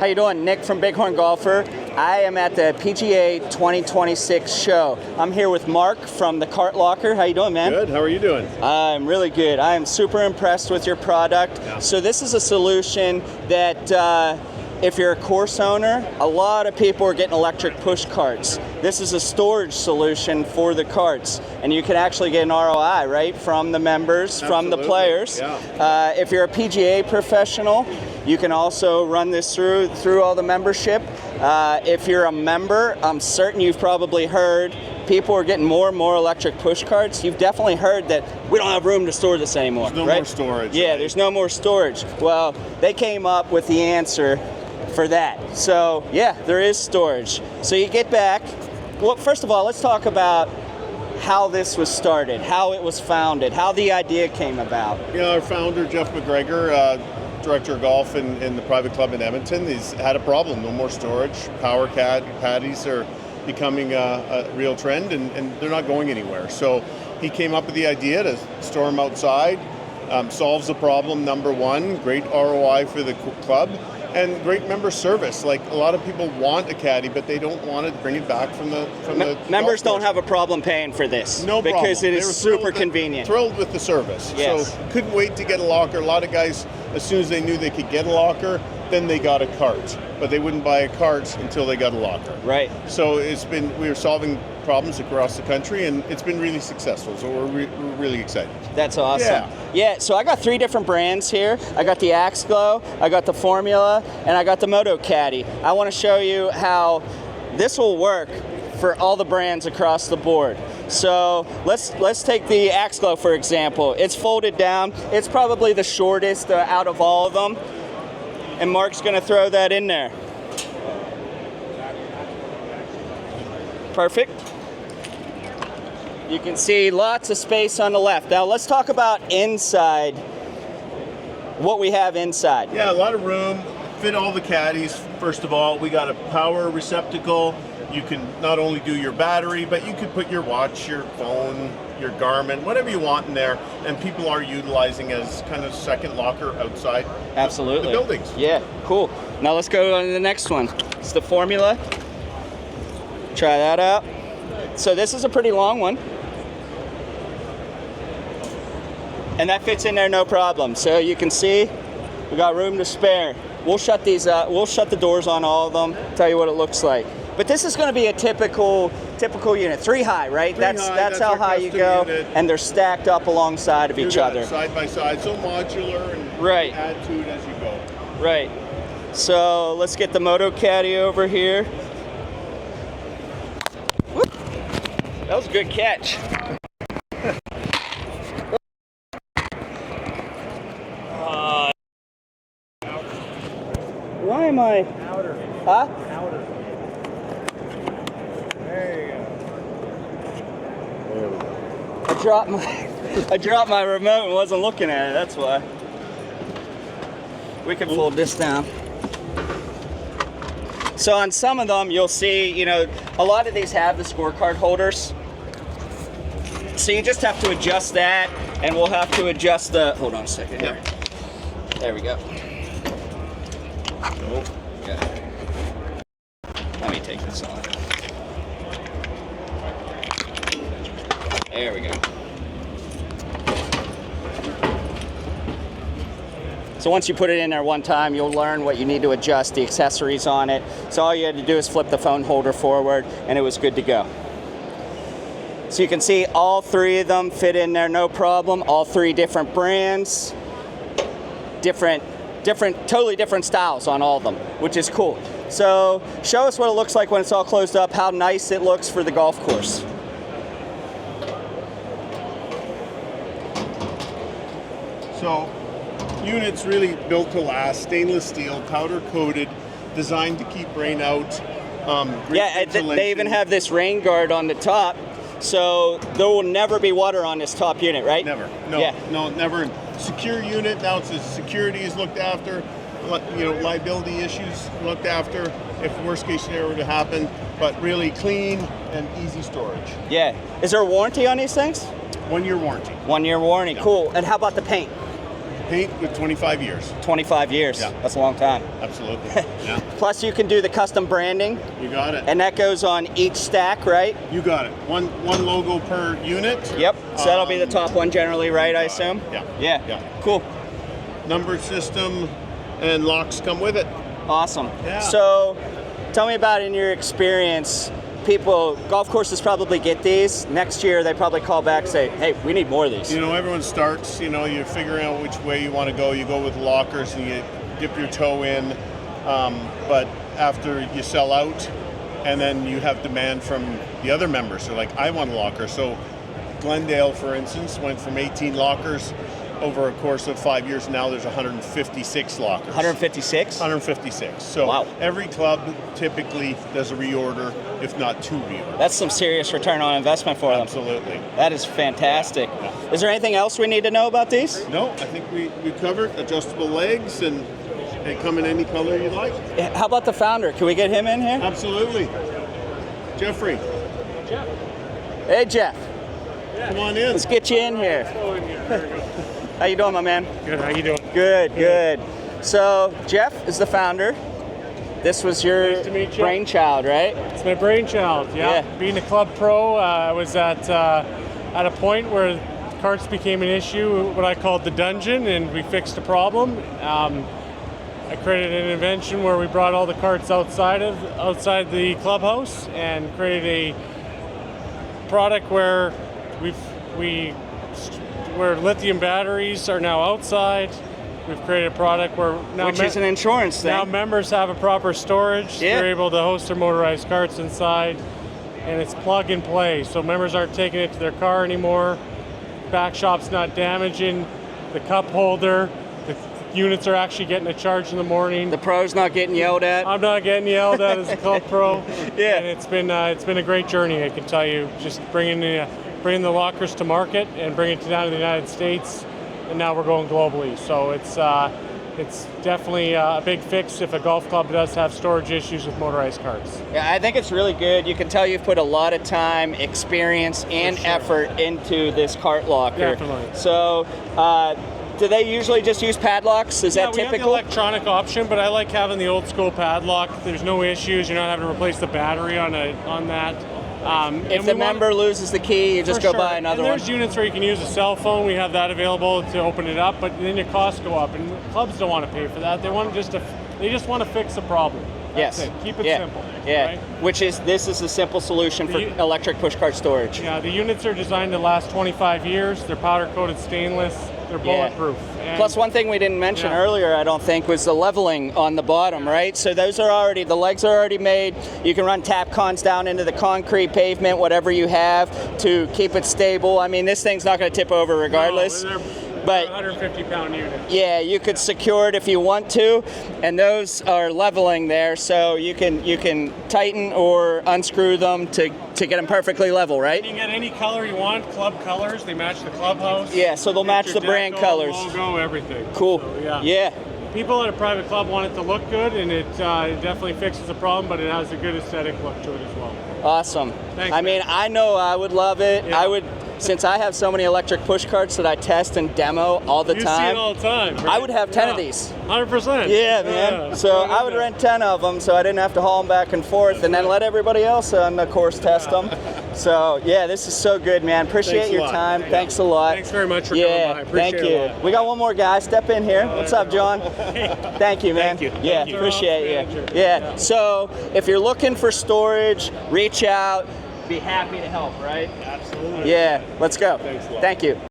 How you doing? Nick from Bighorn Golfer. I am at the PGA 2026 show. I'm here with Mark from the Cart Locker. How you doing, man? Good. How are you doing? I'm really good. I am super impressed with your product. Yeah. So this is a solution that if you're a course owner, a lot of people are getting electric push carts. This is a storage solution for the carts, and you can actually get an ROI, right, from the members, from the Absolutely. players. Yeah. If you're a PGA professional, you can also run this through all the membership. If you're a member, I'm certain you've probably heard people are getting more and more electric push carts. You've definitely heard that we don't have room to store this anymore. There's no right? more storage. Yeah, right? there's no more storage. Well, they came up with the answer for that. So yeah, there is storage. So you get back. Well, first of all, let's talk about how this was started, how it was founded, how the idea came about. Our founder, Jeff McGregor, director of golf in the private club in Edmonton, he's had a problem. No more storage. Power caddies are becoming a real trend, and they're not going anywhere. So he came up with the idea to store them outside. Solves the problem, number one. Great ROI for the club. And great member service. Like, a lot of people want a caddy, but they don't want to bring it back from the Members golf don't course. have a problem paying for this. No problem. Because it They is were super convenient. Thrilled with the service. Yes. So couldn't wait to get a locker. A lot of guys, as soon as they knew they could get a locker, then they got a cart. But they wouldn't buy a cart until they got a locker. Right. So we were solving problems across the country, and it's been really successful. So we're really excited. That's awesome. Yeah, so I got 3 different brands here. I got the AxGlow, I got the Formula, and I got the Moto Caddy. I want to show you how this will work for all the brands across the board. So let's take the AxGlow for example. It's folded down. It's probably the shortest out of all of them. And Mark's going to throw that in there. Perfect. You can see lots of space on the left. Now let's talk about inside, what we have inside. Yeah, a lot of room. Fit all the caddies. First of all, we got a power receptacle. You can not only do your battery, but you could put your watch, your phone, your Garmin, whatever you want in there, and people are utilizing as kind of second locker outside Absolutely. the buildings. Yeah, cool. Now let's go on to the next one. It's the Formula. Try that out. So this is a pretty long one. And that fits in there no problem. So you can see we got room to spare. We'll shut these up. We'll shut the doors on all of them. Tell you what it looks like. But this is going to be a typical unit, 3 high, right? That's how our high you custom go, unit. and they're stacked up alongside of each other. Side by side, so modular, and Right. add to it as you go. Right. So let's get the Moto Caddy over here. Whoop. That was a good catch. Why am I? Outer. Huh? Outer. There you go. There we go. I dropped my remote and wasn't looking at it. That's why. We can fold this down. So on some of them, you'll see, a lot of these have the scorecard holders. So you just have to adjust that, and we'll have to adjust the. Hold on a second here. There we go. Okay. Let me take this off. There we go. So once you put it in there one time, you'll learn what you need to adjust the accessories on it. So all you had to do is flip the phone holder forward, and it was good to go. So you can see all 3 of them fit in there no problem. All 3 different brands, totally different styles on all of them, which is cool. So show us what it looks like when it's all closed up, how nice it looks for the golf course. So, units really built to last, stainless steel, powder coated, designed to keep rain out. Great Yeah, they even insulation. have this rain guard on the top, so there will never be water on this top unit, right? Never. No. Yeah. No. Never. Secure unit. Now it's security is looked after. Liability issues looked after if worst case scenario were to happen. But really clean and easy storage. Yeah. Is there a warranty on these things? 1 year warranty. 1 year warranty. Yeah. Cool. And how about the paint? paint with 25 years. 25 years. Yeah. That's a long time. Absolutely. Yeah. Plus, you can do the custom branding, You got it. and that goes on each stack, right? You got it. One logo per unit. Yep. So that'll be the top one generally, right? I assume. Yeah. Yeah. Yeah. Cool. Number system and locks come with it. Awesome. Yeah. So, tell me about in your experience. People, golf courses probably get these. Next year, they probably call back and say, "Hey, we need more of these." You know, everyone starts. You know, you're figuring out which way you want to go. You go with lockers and you dip your toe in. But after you sell out, and then you have demand from the other members. They're like, "I want a locker." So, Glendale, for instance, went from 18 lockers over a course of 5 years. Now there's 156 lockers. 156. 156. So Wow. every club typically does a reorder, if not two reorders. That's some serious return on investment for them. Absolutely. That is fantastic. Yeah. Is there anything else we need to know about these? No, I think we covered adjustable legs, and they come in any color you like. How about the founder? Can we get him in here? Absolutely. Jeffrey, Hey, Jeff. come on in. Let's get you in here. Oh, in here. There we go. How you doing, my man? Good. How you doing? Good, good. So, Jeff is the founder. This was your Nice to meet you. brainchild, right? It's my brainchild. Yeah. Yeah. Being a club pro, I was at a point where carts became an issue, what I called the dungeon, and we fixed the problem. I created an invention where we brought all the carts outside the clubhouse and created a product where where lithium batteries are now outside. We've created a product where now Which is an insurance thing. now members have a proper storage. Yeah. They're able to host their motorized carts inside, and it's plug and play. So members aren't taking it to their car anymore. Back shop's not damaging the cup holder. The units are actually getting a charge in the morning. The pro's not getting yelled at. I'm not getting yelled at as a club pro. Yeah. And it's been a great journey, I can tell you. Just bringing the lockers to market and bringing it down to the United States, and now we're going globally. So it's definitely a big fix if a golf club does have storage issues with motorized carts. Yeah, I think it's really good. You can tell you've put a lot of time, experience, and sure. effort into this cart locker. Definitely. So, do they usually just use padlocks? Is that we have the typical? electronic option, but I like having the old school padlock. There's no issues. You're not having to replace the battery on that. If the member loses the key, you just For go buy sure. another and one. there's units where you can use a cell phone. We have that available to open it up, but then your costs go up, and clubs don't want to pay for that. They want they just want to fix the problem. That's Yes. it. Keep it Yeah. simple. Yeah. Right? This is a simple solution for The- electric pushcart storage. Yeah. The units are designed to last 25 years. They're powder coated stainless. They're Yeah. bulletproof. And Plus, one thing we didn't mention Yeah. earlier, I don't think, was the leveling on the bottom, right? So those are already, the legs are already made. You can run tap cons down into the concrete pavement, whatever you have, to keep it stable. I mean, this thing's not going to tip over regardless. No, they're But 150-pound units. yeah, you could secure it if you want to, and those are leveling there, so you can tighten or unscrew them to get them perfectly level, You right? can get any color you want. Club colors. They match the clubhouse. Yeah, so they'll Get match your the brand deco, colors. Logo, everything. Cool. So, Yeah. People at a private club want it to look good, and it definitely fixes the problem, but it has a good aesthetic look to it as well. Awesome. Thanks, I mean, man. I know I would love it. Yeah. I would, since I have so many electric push carts that I test and demo all the You see time. it all the time. Right? I would have 10 of Yeah. these. 100%. Yeah, man. So I would rent 10 of them, so I didn't have to haul them back and forth, and then let everybody else on the course test them. So yeah, this is so good, man. Appreciate Thanks a your lot. time. Thanks a lot. Thanks very much for yeah, coming by. Appreciate thank you. it a lot. We got one more guy. Step in here. What's up, John? Thank you, man. Thank you. Yeah, Thank you. appreciate you. Manager. Yeah. So if you're looking for storage, reach out. Be happy to help. Right? Absolutely. Yeah. Let's go. Thanks a lot. Thank you.